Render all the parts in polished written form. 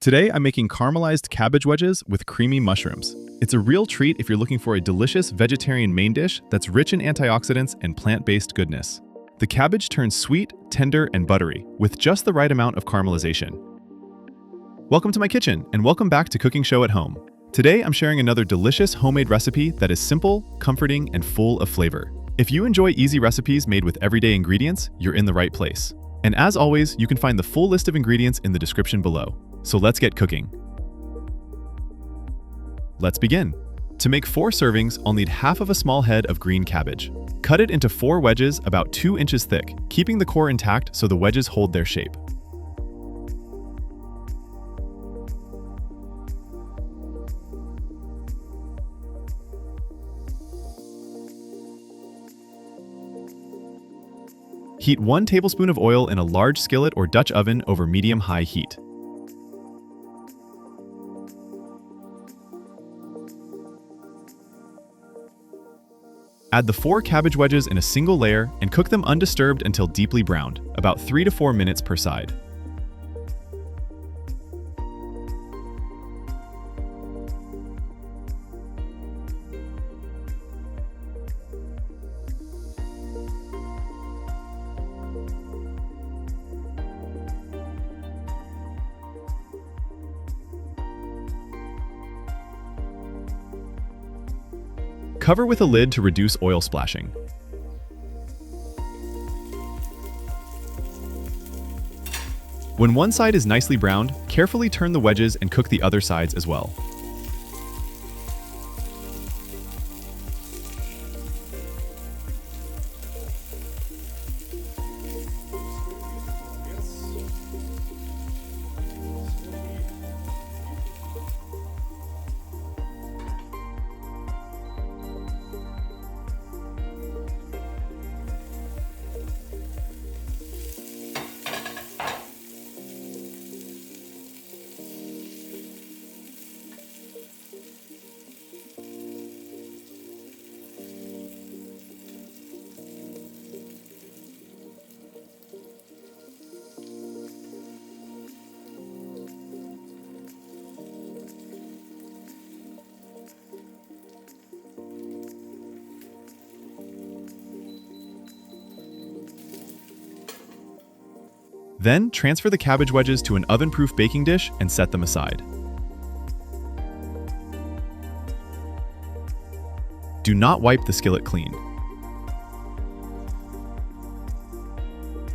Today, I'm making caramelized cabbage wedges with creamy mushrooms. It's a real treat if you're looking for a delicious vegetarian main dish that's rich in antioxidants and plant-based goodness. The cabbage turns sweet, tender, and buttery, with just the right amount of caramelization. Welcome to my kitchen, and welcome back to Cooking Show at Home. Today, I'm sharing another delicious homemade recipe that is simple, comforting, and full of flavor. If you enjoy easy recipes made with everyday ingredients, you're in the right place. And as always, you can find the full list of ingredients in the description below. So let's get cooking. Let's begin. To make 4 servings, I'll need half of a small head of green cabbage. Cut it into 4 wedges about 2 inches thick, keeping the core intact so the wedges hold their shape. Heat 1 tablespoon of oil in a large skillet or Dutch oven over medium-high heat. Add the 4 cabbage wedges in a single layer and cook them undisturbed until deeply browned, about 3 to 4 minutes per side. Cover with a lid to reduce oil splashing. When one side is nicely browned, carefully turn the wedges and cook the other sides as well. Then, transfer the cabbage wedges to an oven-proof baking dish and set them aside. Do not wipe the skillet clean.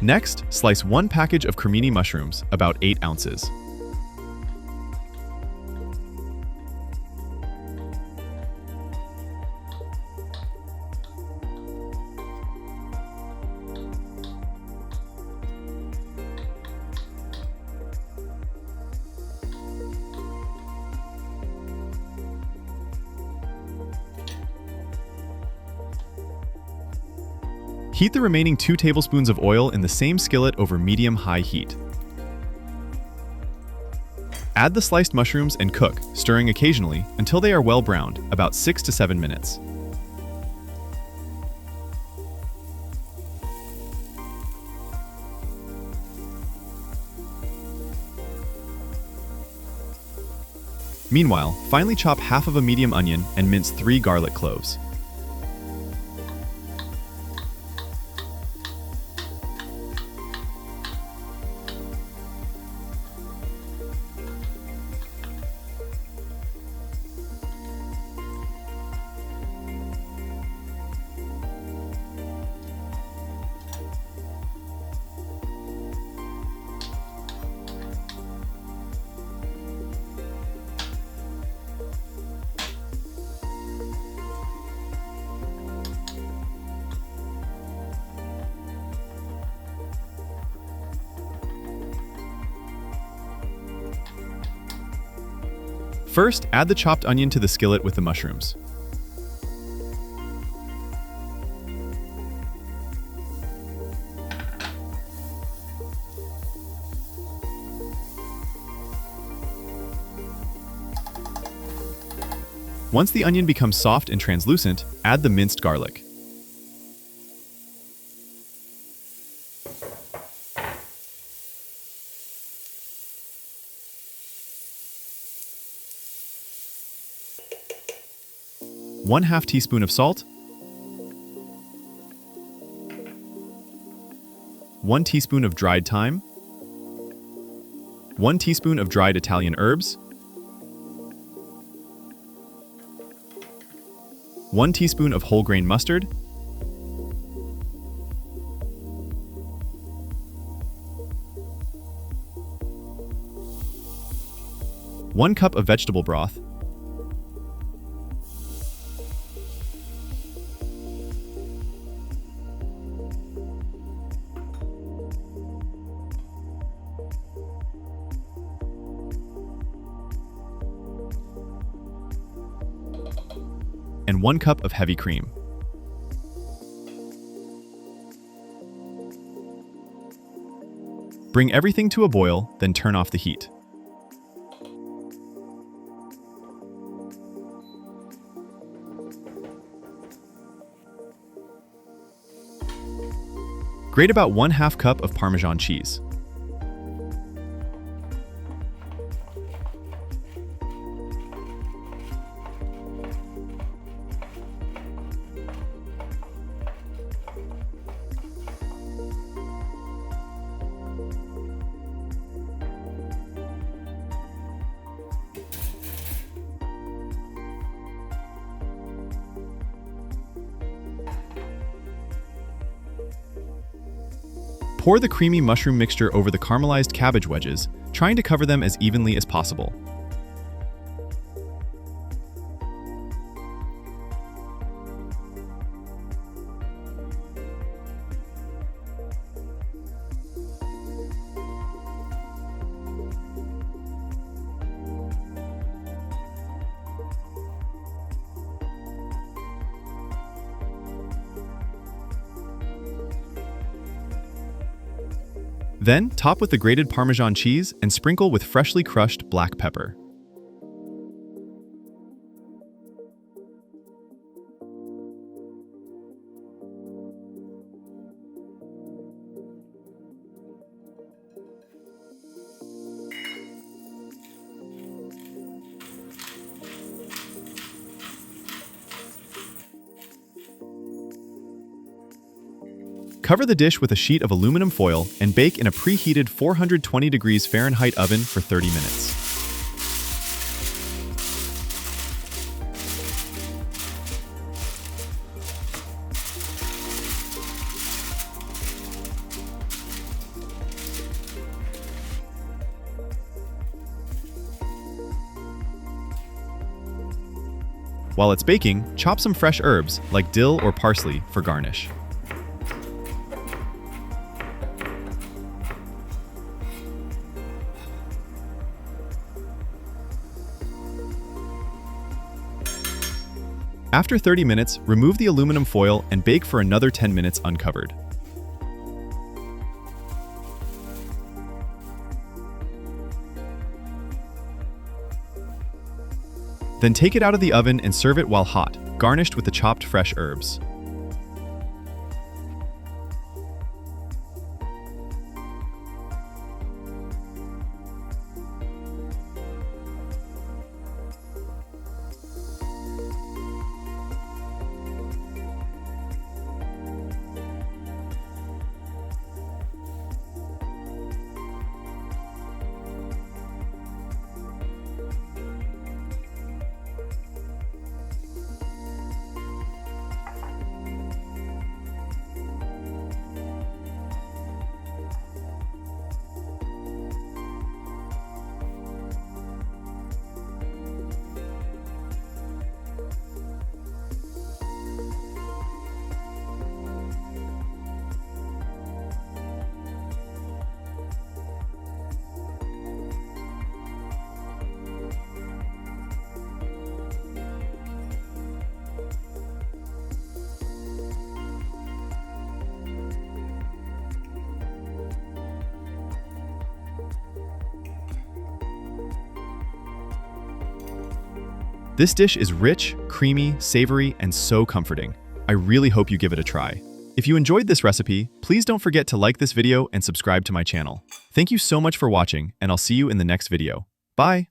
Next, slice 1 package of cremini mushrooms, about 8 ounces. Heat the remaining 2 tablespoons of oil in the same skillet over medium-high heat. Add the sliced mushrooms and cook, stirring occasionally, until they are well browned, about 6 to 7 minutes. Meanwhile, finely chop half of a medium onion and mince 3 garlic cloves. First, add the chopped onion to the skillet with the mushrooms. Once the onion becomes soft and translucent, add the minced garlic. 1/2 teaspoon of salt, 1 teaspoon of dried thyme, 1 teaspoon of dried Italian herbs, 1 teaspoon of whole grain mustard, 1 cup of vegetable broth, and 1 cup of heavy cream. Bring everything to a boil, then turn off the heat. Grate about 1/2 cup of Parmesan cheese. Pour the creamy mushroom mixture over the caramelized cabbage wedges, trying to cover them as evenly as possible. Then, top with the grated Parmesan cheese and sprinkle with freshly crushed black pepper. Cover the dish with a sheet of aluminum foil and bake in a preheated 420 degrees Fahrenheit oven for 30 minutes. While it's baking, chop some fresh herbs like dill or parsley for garnish. After 30 minutes, remove the aluminum foil and bake for another 10 minutes uncovered. Then take it out of the oven and serve it while hot, garnished with the chopped fresh herbs. This dish is rich, creamy, savory, and so comforting. I really hope you give it a try. If you enjoyed this recipe, please don't forget to like this video and subscribe to my channel. Thank you so much for watching, and I'll see you in the next video. Bye!